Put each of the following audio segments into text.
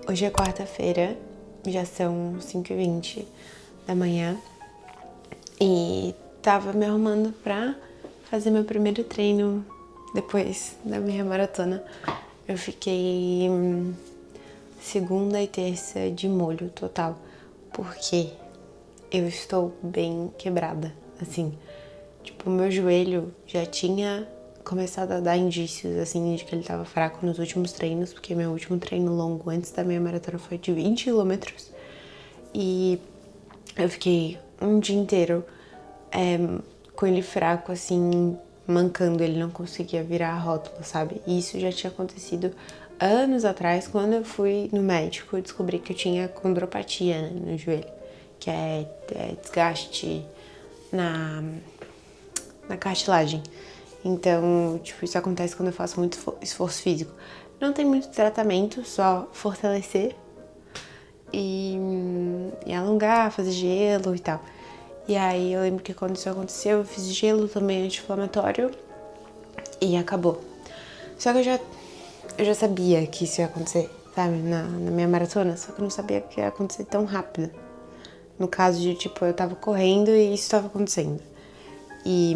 Hoje é quarta-feira, já são 5h20 da manhã e tava me arrumando pra fazer meu primeiro treino depois da minha maratona. Eu fiquei segunda e terça de molho total, porque eu estou bem quebrada, assim. Tipo, o meu joelho já tinha começado a dar indícios, assim, de que ele tava fraco nos últimos treinos, porque meu último treino longo antes da minha maratona foi de 20 quilômetros. E eu fiquei um dia inteiro com ele fraco, assim, mancando, ele não conseguia virar a rótula, sabe? E isso já tinha acontecido anos atrás, quando eu fui no médico e descobri que eu tinha condropatia, né, no joelho, que é desgaste na cartilagem. Então, tipo, isso acontece quando eu faço muito esforço físico. Não tem muito tratamento, só fortalecer e alongar, fazer gelo e tal. E aí eu lembro que quando isso aconteceu, eu fiz gelo também anti-inflamatório e acabou. Só que eu já sabia que isso ia acontecer, sabe, na minha maratona, só que eu não sabia que ia acontecer tão rápido. No caso de, tipo, eu tava correndo e isso tava acontecendo. E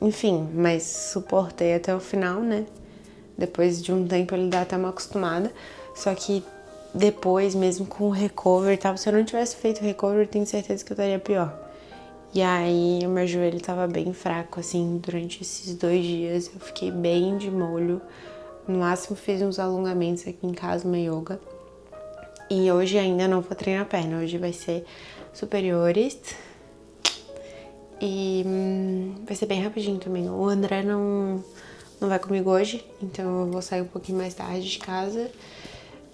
enfim, mas suportei até o final, né? Depois de um tempo ele dá até uma acostumada. Só que depois, mesmo com o recovery e tal, se eu não tivesse feito o recovery, tenho certeza que eu estaria pior. E aí o meu joelho tava bem fraco, assim, durante esses 2 dias. Eu fiquei bem de molho. No máximo fiz uns alongamentos aqui em casa, uma yoga. E hoje ainda não vou treinar a perna. Hoje vai ser superiores. E vai ser bem rapidinho também. O André não vai comigo hoje, então eu vou sair um pouquinho mais tarde de casa.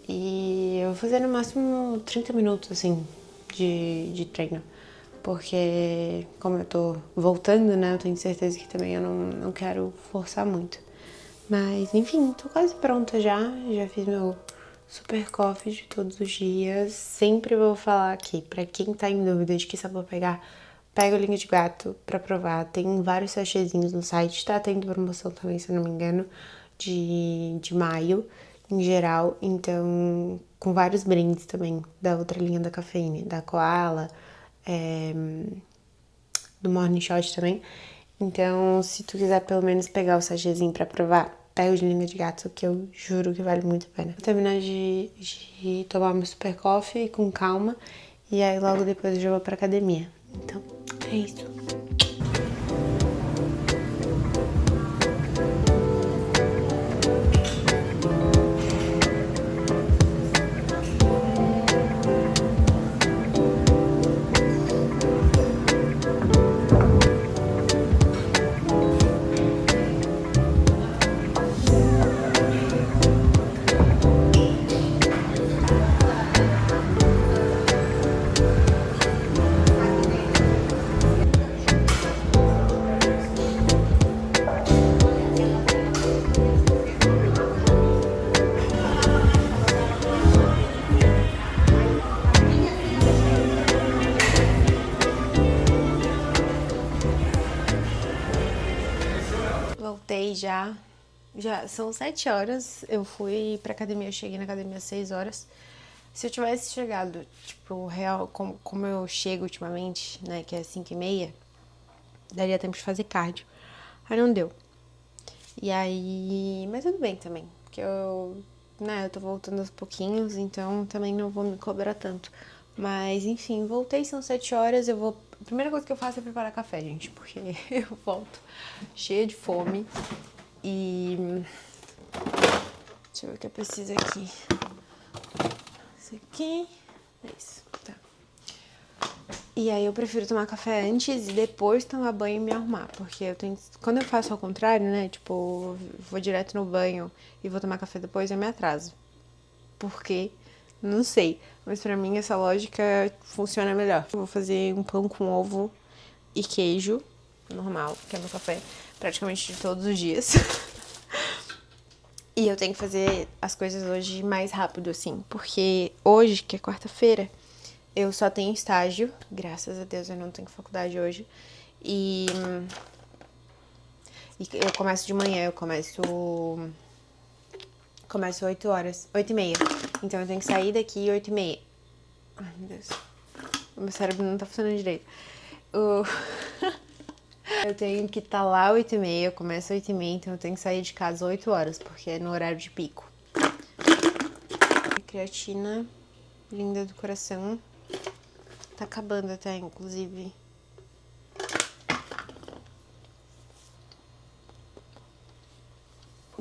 E eu vou fazer no máximo 30 minutos, assim, de treino. Porque como eu tô voltando, né, eu tenho certeza que também eu não quero forçar muito. Mas, enfim, tô quase pronta já. Já fiz meu super coffee de todos os dias. Sempre vou falar aqui, pra quem tá em dúvida de que sabor pegar, pega o língua de gato pra provar. Tem vários sachêzinhos no site. Tá tendo promoção também, se eu não me engano, de maio, em geral. Então, com vários brindes também da outra linha da cafeína, da Koala, do Morning Shot também. Então, se tu quiser pelo menos pegar o sachêzinho pra provar, pega o de língua de gato, que eu juro que vale muito a pena. Vou terminar de tomar meu super coffee com calma, e aí logo depois eu já vou pra academia. Então, é isso. Voltei já são 7 horas, eu fui pra academia, eu cheguei na academia às 6 horas. Se eu tivesse chegado, tipo, real, como eu chego ultimamente, né, que é 5h30, daria tempo de fazer cardio. Aí não deu. E aí, mas tudo bem também, porque eu tô voltando aos pouquinhos, então também não vou me cobrar tanto. Mas, enfim, voltei, são 7 horas, a primeira coisa que eu faço é preparar café, gente, porque eu volto cheia de fome e... Deixa eu ver o que eu preciso aqui. Isso aqui, é isso, tá. E aí eu prefiro tomar café antes e depois tomar banho e me arrumar, porque quando eu faço ao contrário, né, tipo, vou direto no banho e vou tomar café depois, eu me atraso. Por quê? Não sei, mas pra mim essa lógica funciona melhor. Eu vou fazer um pão com ovo e queijo, normal, que é meu café praticamente de todos os dias. E eu tenho que fazer as coisas hoje mais rápido, assim, porque hoje, que é quarta-feira, eu só tenho estágio, graças a Deus eu não tenho faculdade hoje. E eu começo de manhã, eu começo 8 horas, 8h30. Então eu tenho que sair daqui 8h30. Ai, meu Deus. O meu cérebro não tá funcionando direito. Eu tenho que estar lá 8h30, eu começo 8h30, então eu tenho que sair de casa 8 horas, porque é no horário de pico. Creatina, linda do coração. Tá acabando até, inclusive.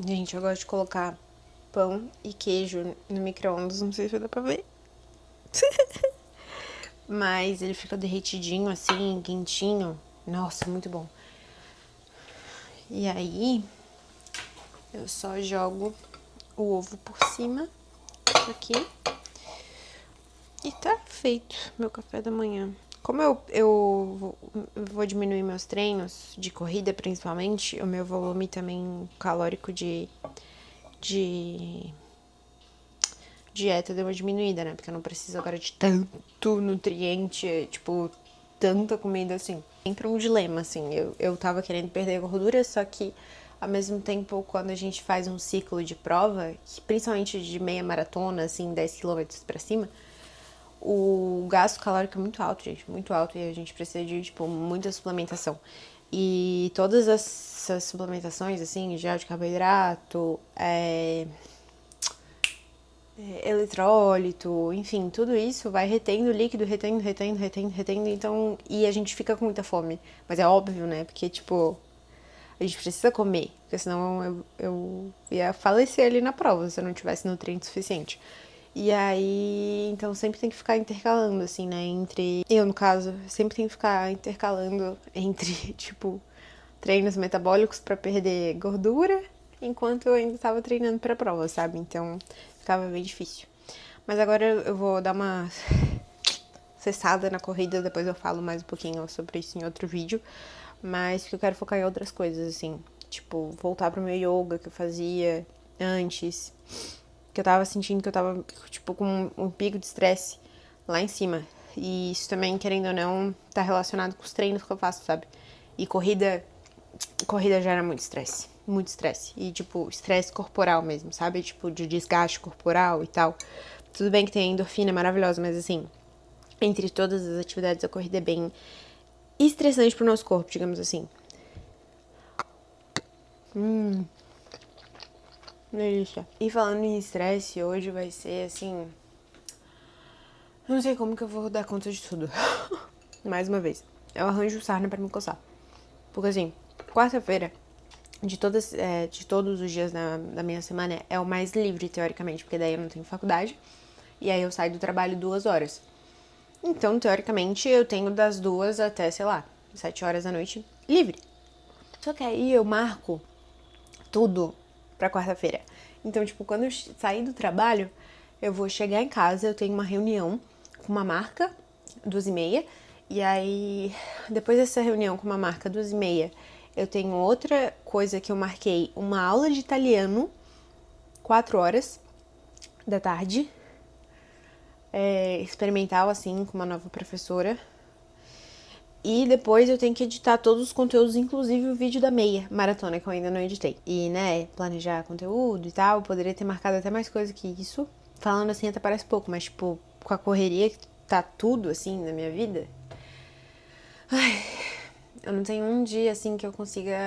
Gente, eu gosto de colocar pão e queijo no micro-ondas, não sei se vai dar pra ver. Mas ele fica derretidinho assim, quentinho. Nossa, muito bom. E aí, eu só jogo o ovo por cima, isso aqui. E tá feito meu café da manhã. Como eu vou diminuir meus treinos, de corrida principalmente, o meu volume também calórico de dieta deu uma diminuída, né? Porque eu não preciso agora de tanto nutriente, tipo, tanta comida assim. Sempre um dilema, assim. Eu tava querendo perder gordura, só que ao mesmo tempo, quando a gente faz um ciclo de prova, principalmente de meia maratona, assim, 10 quilômetros pra cima, o gasto calórico é muito alto, gente, muito alto, e a gente precisa de, tipo, muita suplementação. E todas essas suplementações, assim, gel de carboidrato, eletrólito, enfim, tudo isso vai retendo líquido, retendo, então, e a gente fica com muita fome. Mas é óbvio, né, porque, tipo, a gente precisa comer, porque senão eu ia falecer ali na prova se eu não tivesse nutriente suficiente. E aí, então sempre tem que ficar intercalando, assim, né, eu, no caso, sempre tenho que ficar intercalando entre, tipo, treinos metabólicos pra perder gordura, enquanto eu ainda tava treinando pra prova, sabe? Então, ficava bem difícil. Mas agora eu vou dar uma cessada na corrida, depois eu falo mais um pouquinho sobre isso em outro vídeo. Mas porque eu quero focar em outras coisas, assim. Tipo, voltar pro meu yoga que eu fazia antes. Que eu tava sentindo que eu tava, tipo, com um pico de estresse lá em cima. E isso também, querendo ou não, tá relacionado com os treinos que eu faço, sabe? E corrida gera muito estresse. Muito estresse. E, tipo, estresse corporal mesmo, sabe? Tipo, de desgaste corporal e tal. Tudo bem que tem endorfina maravilhosa, mas assim, entre todas as atividades, a corrida é bem estressante pro nosso corpo, digamos assim. Delícia. E falando em estresse, hoje vai ser assim. Não sei como que eu vou dar conta de tudo. Mais uma vez. Eu arranjo sarna pra me coçar. Porque assim, quarta-feira, de todos os dias da minha semana, é o mais livre, teoricamente, porque daí eu não tenho faculdade. E aí eu saio do trabalho 2 horas. Então, teoricamente, eu tenho das 2 até, sei lá, 7 horas da noite livre. Só que aí eu marco tudo pra quarta-feira. Então, tipo, quando eu sair do trabalho, eu vou chegar em casa, eu tenho uma reunião com uma marca, 2h30. E aí, depois dessa reunião com uma marca, 2h30, eu tenho outra coisa que eu marquei, uma aula de italiano, 4 horas da tarde. Experimental, assim, com uma nova professora. E depois eu tenho que editar todos os conteúdos, inclusive o vídeo da meia maratona, que eu ainda não editei. E, né, planejar conteúdo e tal, poderia ter marcado até mais coisa que isso. Falando assim até parece pouco, mas, tipo, com a correria que tá tudo, assim, na minha vida. Ai, eu não tenho um dia, assim, que eu consiga...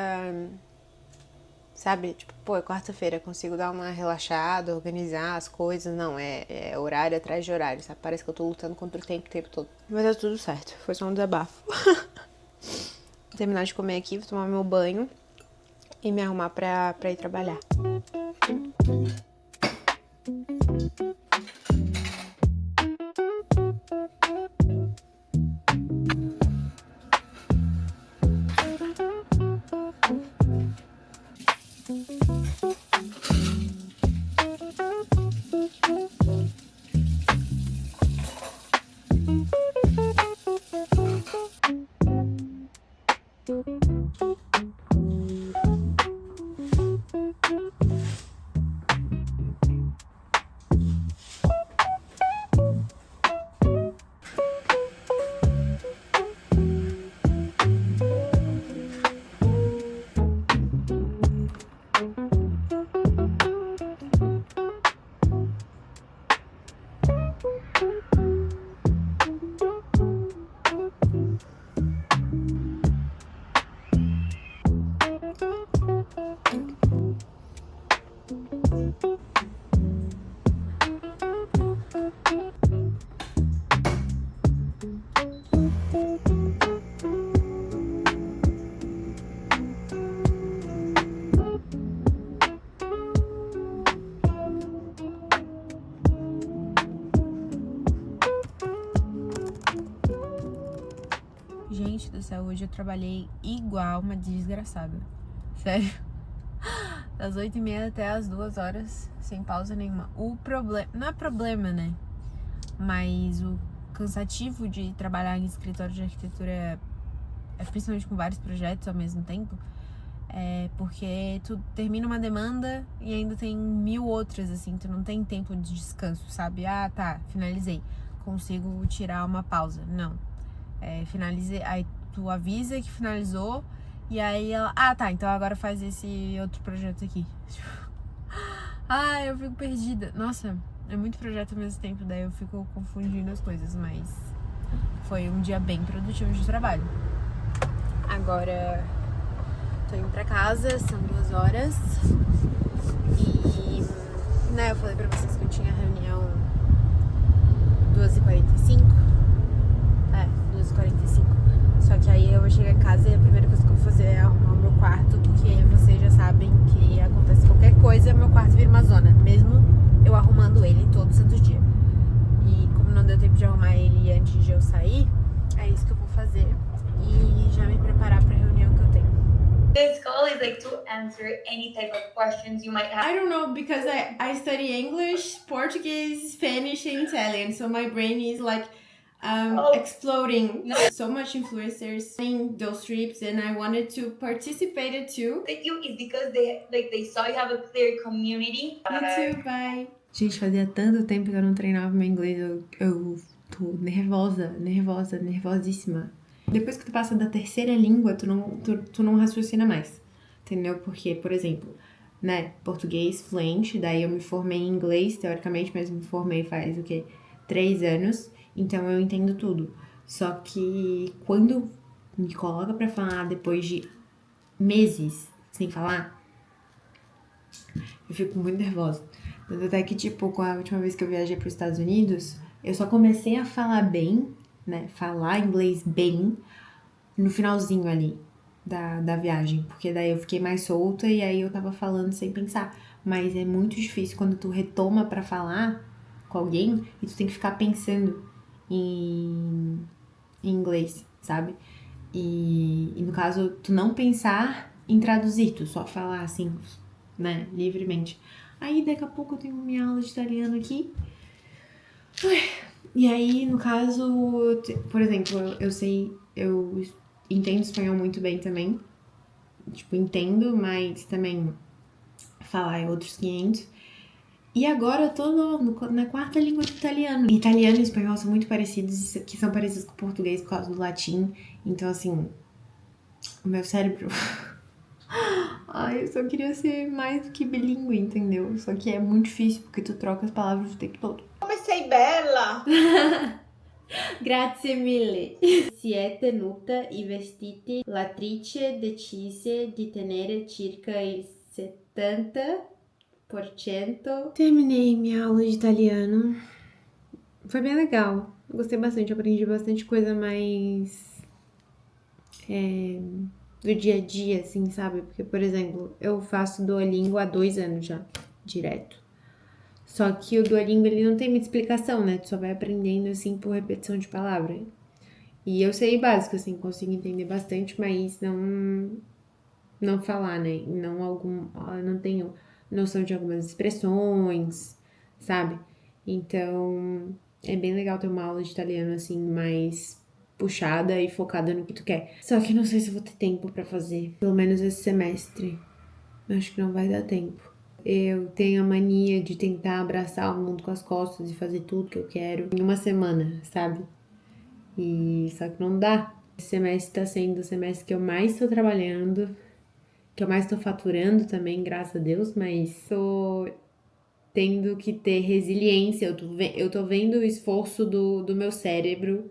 Sabe? Tipo, pô, é quarta-feira, consigo dar uma relaxada, organizar as coisas. Não, é horário atrás de horário, sabe? Parece que eu tô lutando contra o tempo todo. Mas tá tudo certo, foi só um desabafo. Vou terminar de comer aqui, vou tomar meu banho e me arrumar pra ir trabalhar. Gente do céu, hoje eu trabalhei igual uma desgraçada. Sério. Das 8h30 até as 2h, sem pausa nenhuma. O problema... Não é problema, né? Mas o cansativo de trabalhar em escritório de arquitetura principalmente com vários projetos ao mesmo tempo, porque tu termina uma demanda e ainda tem 1000 outras, assim, tu não tem tempo de descanso, sabe? Ah, tá, finalizei. Consigo tirar uma pausa. Não. Finalizei, aí tu avisa que finalizou e aí ela, tá, então agora faz esse outro projeto aqui. Eu fico perdida. Nossa, é muito projeto ao mesmo tempo, daí eu fico confundindo as coisas, mas foi um dia bem produtivo de trabalho. Agora tô indo pra casa, são 2h e, eu falei pra vocês que eu tinha reunião 2h45. 2h45. Só que aí eu vou chegar em casa e a primeira coisa que eu vou fazer é arrumar o meu quarto, porque vocês já sabem que acontece qualquer coisa, meu quarto vira uma zona, mesmo eu arrumando ele todo santo dia. E como não deu tempo de arrumar ele antes de eu sair, é isso que eu vou fazer e já me preparar pra reunião que eu tenho. This goal is like to answer any type of questions you might have. I don't know, because I study English, Portuguese, Spanish and Italian, so my brain is like exploding. So much influencers in those trips, and I wanted to participate it too. Thank you is because they saw you have a clear community. Me too, bye. Gente, fazia tanto tempo que eu não treinava meu inglês, eu tô nervosíssima. Depois que tu passa da terceira língua, tu não raciocina mais, entendeu? Porque, por exemplo, português fluente, daí eu me formei em inglês, teoricamente, mas me formei faz, 3 anos, então eu entendo tudo. Só que quando me coloca pra falar depois de meses sem falar, eu fico muito nervosa. Tanto até que, com a última vez que eu viajei pros Estados Unidos, eu só comecei a falar bem, falar inglês bem, no finalzinho ali da viagem, porque daí eu fiquei mais solta e aí eu tava falando sem pensar. Mas é muito difícil quando tu retoma pra falar com alguém e tu tem que ficar pensando em inglês, sabe? E no caso, tu não pensar em traduzir, tu só falar assim, livremente. Aí daqui a pouco eu tenho minha aula de italiano aqui. E aí, no caso, por exemplo, eu entendo espanhol muito bem também. Entendo, mas também falar é outros 500. E agora eu tô na quarta língua do italiano. Italiano e espanhol são muito parecidos, que são parecidos com o português por causa do latim. Então, assim, o meu cérebro... eu só queria ser mais do que bilíngue, entendeu? Só que é muito difícil, porque tu troca as palavras o tempo todo. Come sei bella! Grazie mille. Siete nuda I vestiti. L'attrice decise di tenere circa il 70%. Terminei minha aula de italiano. Foi bem legal. Gostei bastante, aprendi bastante coisa mais do dia a dia, assim, sabe? Porque, por exemplo, eu faço Duolingo há 2 anos já, direto. Só que o Duolingo, ele não tem muita explicação, Tu só vai aprendendo, assim, por repetição de palavra. E eu sei básico, assim, consigo entender bastante, mas não falar, não tenho noção de algumas expressões, sabe? Então, é bem legal ter uma aula de italiano, assim, mais puxada e focada no que tu quer. Só que não sei se eu vou ter tempo pra fazer, pelo menos esse semestre. Acho que não vai dar tempo. Eu tenho a mania de tentar abraçar o mundo com as costas e fazer tudo que eu quero em uma semana, sabe? E só que não dá. Esse semestre tá sendo o semestre que eu mais tô trabalhando, que eu mais tô faturando também, graças a Deus, mas tô tendo que ter resiliência, eu tô vendo o esforço do meu cérebro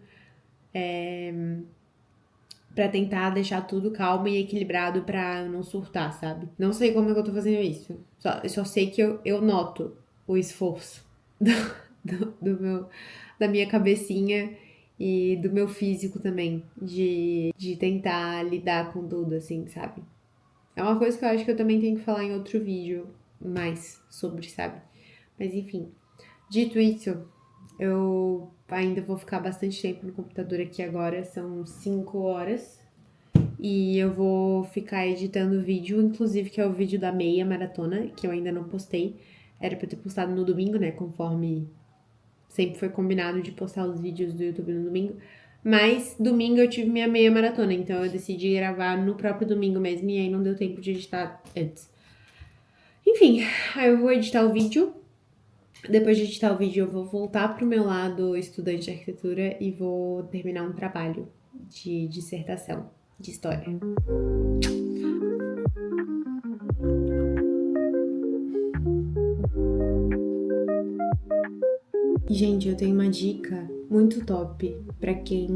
pra tentar deixar tudo calmo e equilibrado pra eu não surtar, sabe? Não sei como é que eu tô fazendo isso. Eu só sei que eu noto o esforço da minha cabecinha e do meu físico também, de tentar lidar com tudo, assim, sabe? É uma coisa que eu acho que eu também tenho que falar em outro vídeo mais sobre, sabe? Mas enfim, dito isso, eu ainda vou ficar bastante tempo no computador aqui agora, são 5 horas. E eu vou ficar editando vídeo, inclusive que é o vídeo da meia maratona, que eu ainda não postei. Era pra eu ter postado no domingo, né? Conforme sempre foi combinado de postar os vídeos do YouTube no domingo. Mas domingo eu tive minha meia maratona, então eu decidi gravar no próprio domingo mesmo, e aí não deu tempo de editar antes. Enfim, aí eu vou editar o vídeo. Depois de editar o vídeo, eu vou voltar pro meu lado estudante de arquitetura e vou terminar um trabalho de dissertação de história. Gente, eu tenho uma dica muito top pra quem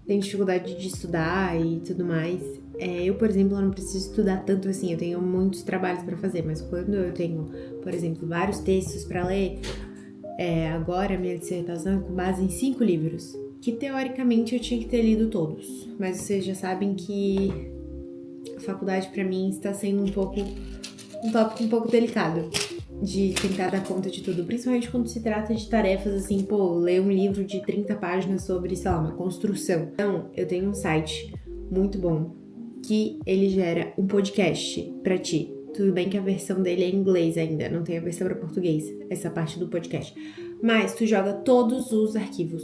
tem dificuldade de estudar e tudo mais. Eu, por exemplo, eu não preciso estudar tanto assim, eu tenho muitos trabalhos pra fazer, mas quando eu tenho, por exemplo, vários textos pra ler, agora minha dissertação é com base em 5 livros, que teoricamente eu tinha que ter lido todos, mas vocês já sabem que a faculdade pra mim está sendo um tópico um pouco delicado de tentar dar conta de tudo, principalmente quando se trata de tarefas assim, ler um livro de 30 páginas sobre, sei lá, uma construção. Então, eu tenho um site muito bom que ele gera um podcast pra ti. Tudo bem que a versão dele é em inglês ainda, não tem a versão pra português, essa parte do podcast. Mas tu joga todos os arquivos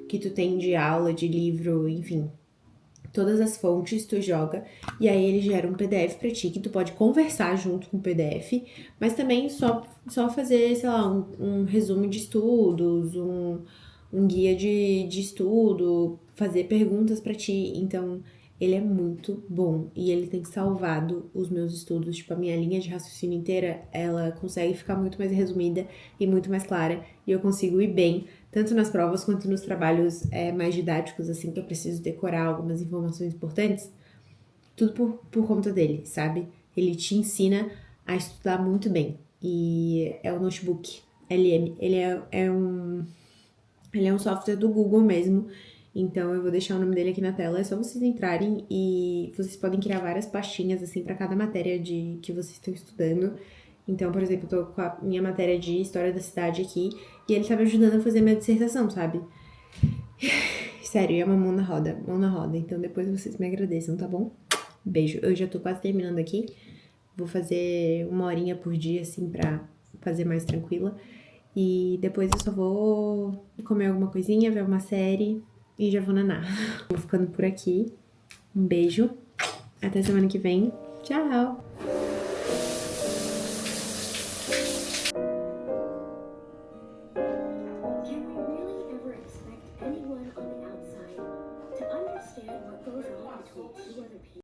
que tu tem de aula, de livro, enfim, todas as fontes tu joga, e aí ele gera um PDF pra ti, que tu pode conversar junto com o PDF, mas também só fazer, sei lá, um resumo de estudos, um guia de estudo, fazer perguntas pra ti. Então, ele é muito bom e ele tem salvado os meus estudos. Tipo, a minha linha de raciocínio inteira, ela consegue ficar muito mais resumida e muito mais clara, e eu consigo ir bem tanto nas provas quanto nos trabalhos mais didáticos, assim, que eu preciso decorar algumas informações importantes, tudo por conta dele, sabe? Ele te ensina a estudar muito bem. E é o notebook LM. Ele é um software do Google mesmo, então eu vou deixar o nome dele aqui na tela, é só vocês entrarem e vocês podem criar várias pastinhas, assim, para cada matéria que vocês estão estudando. Então, por exemplo, eu tô com a minha matéria de História da Cidade aqui, e ele tá me ajudando a fazer minha dissertação, sabe? Sério, é uma mão na roda. Então depois vocês me agradeçam, tá bom? Beijo. Eu já tô quase terminando aqui. Vou fazer 1 horinha por dia, assim, pra fazer mais tranquila. E depois eu só vou comer alguma coisinha, ver uma série e já vou nanar. Vou ficando por aqui. Um beijo. Até semana que vem. Tchau!